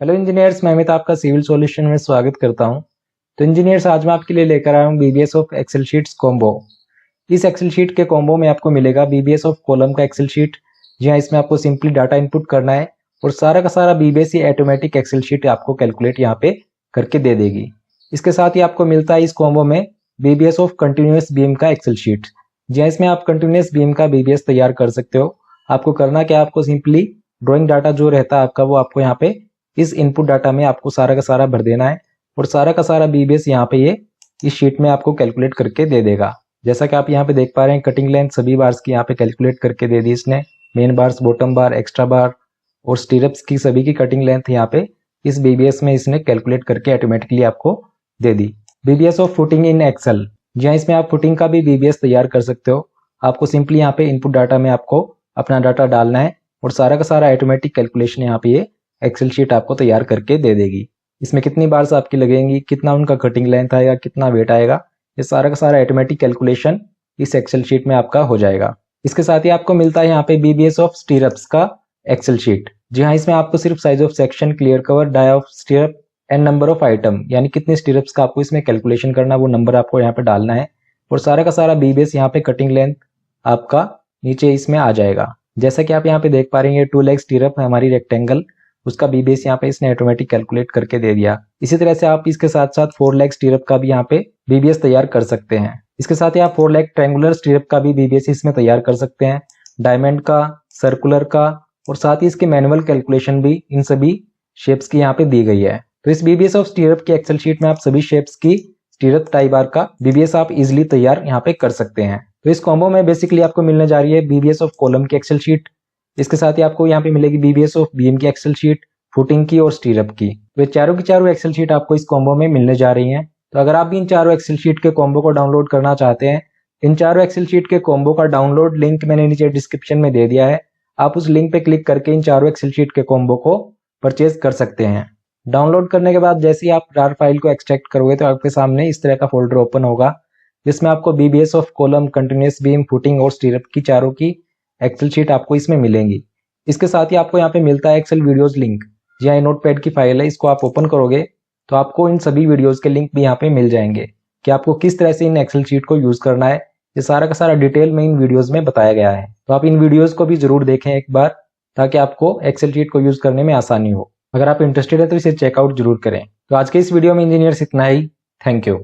Hello engineers, मैं अमित आपका civil solution में स्वागत करता हूं। तो इंजीनियर्स, आज मैं आपके लिए लेकर आया हूं BBS of excel sheets combo. इस एक्सेल शीट के कॉम्बो में आपको मिलेगा बीबीएस ऑफ कॉलम का एक्सेल शीट। जी हाँ, इसमें आपको सिंपली डाटा इनपुट करना है और सारा का सारा बीबीएस ही ऑटोमेटिक एक्सेल शीट आपको कैलकुलेट यहाँ पे करके दे देगी। इसके साथ ही आपको मिलता है इस कॉम्बो में बीबीएस ऑफ कंटिन्यूस बीम का एक्सेल शीट। जी हाँ, इसमें आप कंटिन्यूस बीम का बीबीएस तैयार कर सकते हो। आपको करना क्या, आपको सिंपली ड्रॉइंग डाटा जो रहता है आपका, वो आपको यहाँ पे इस इनपुट डाटा में आपको सारा का सारा भर देना है और सारा का सारा बीबीएस यहाँ पे ये इस शीट में आपको कैलकुलेट करके दे देगा। जैसा कि आप यहाँ पे देख पा रहे हैं, कटिंग लेंथ सभी बार्स की यहाँ पे कैलकुलेट करके दे दी इसने। Main bars, bottom bar, extra bar और स्टीरअप्स की सभी की कटिंग लेंथ यहाँ पे इस बीबीएस में इसने कैलकुलेट करके ऑटोमेटिकली आपको दे दी। BBS of footing in Excel. जी हाँ, इसमें आप फुटिंग का भी बीबीएस तैयार कर सकते हो। आपको सिंपली यहाँ पे इनपुट डाटा में आपको अपना डाटा डालना है और सारा का सारा ऑटोमेटिक कैलकुलेशन यहाँ पे ये एक्सेल शीट आपको तैयार करके दे देगी। इसमें कितनी बार्स आपकी लगेंगी, कितना उनका कटिंग लेंथ आएगा, कितना वेट आएगा, ये सारा का सारा ऑटोमेटिक कैलकुलेशन इस एक्सेल शीट में आपका हो जाएगा। इसके साथ ही आपको मिलता है यहाँ पे बीबीएस ऑफ स्टीरअप्स का एक्सेल शीट। जी हाँ, इसमें आपको सिर्फ size of section, clear cover, dia of stirrup and number of item, यानी कितने स्टीरअप्स का आपको इसमें कैलकुलेशन करना है, वो नंबर आपको यहाँ पे डालना है और सारा का सारा बीबीएस यहाँ पे कटिंग लेंथ आपका नीचे इसमें आ जाएगा। जैसा कि आप यहाँ पे देख पा रहे हैं, 2 लेग स्टीरअप है हमारी रेक्टेंगल, उसका बीबीएस यहाँ पे इसने ऑटोमेटिक कैलकुलेट करके दे दिया। इसी तरह से आप इसके साथ साथ 4 लेग स्टीरअप का भी यहाँ पे बीबीएस तैयार कर सकते हैं। इसके साथ ही आप 4 लेग ट्रायंगुलर स्टीरअप का भी बीबीएस इसमें तैयार कर सकते हैं, डायमंड का, सर्कुलर का और साथ ही इसके मैनुअल कैलकुलेशन भी इन सभी शेप्स की यहाँ पे दी गई है। तो इस बीबीएस ऑफ स्टीरअप की एक्सेल शीट में आप सभी शेप्स की स्टीरअप टाई बार का बीबीएस आप इजिली तैयार यहाँ पे कर सकते हैं। तो इस कॉम्बो में बेसिकली आपको मिलने जा रही है बीबीएस ऑफ कॉलम की एक्सेल शीट। इसके साथ ही आपको यहाँ पे मिलेगी बीबीएस ऑफ बीम की एक्सेल शीट, फुटिंग की और स्टीरअप की। तो ये चारों की चारों एक्सेल शीट आपको इस कॉम्बो में मिलने जा रही हैं। तो अगर आप भी इन चारों एक्सेल शीट के कॉम्बो को डाउनलोड करना चाहते हैं, इन चारों एक्सेल शीट के कॉम्बो का डाउनलोड लिंक मैंने नीचे डिस्क्रिप्शन में दे दिया है। आप उस लिंक पे क्लिक करके इन चारों एक्सेल शीट के कॉम्बो को परचेज कर सकते हैं। डाउनलोड करने के बाद जैसे ही आप जार फाइल को एक्सट्रैक्ट करोगे तो आपके सामने इस तरह का फोल्डर ओपन होगा, जिसमें आपको BBS of column, continuous beam, footing और स्टीरअप की चारों की एक्सेल शीट आपको इसमें मिलेंगी। इसके साथ ही आपको यहाँ पे मिलता है एक्सेल वीडियोस लिंक। जी हाँ, नोटपैड की फाइल है, इसको आप ओपन करोगे तो आपको इन सभी वीडियोस के लिंक भी यहाँ पे मिल जाएंगे कि आपको किस तरह से इन एक्सेल शीट को यूज करना है। ये सारा का सारा डिटेल में इन वीडियोस में बताया गया है। तो आप इन वीडियोस को भी जरूर देखें एक बार, ताकि आपको एक्सेल शीट को यूज करने में आसानी हो। अगर आप इंटरेस्टेड है तो इसे चेकआउट जरूर करें। तो आज के इस वीडियो में इंजीनियर्स इतना ही। Thank you.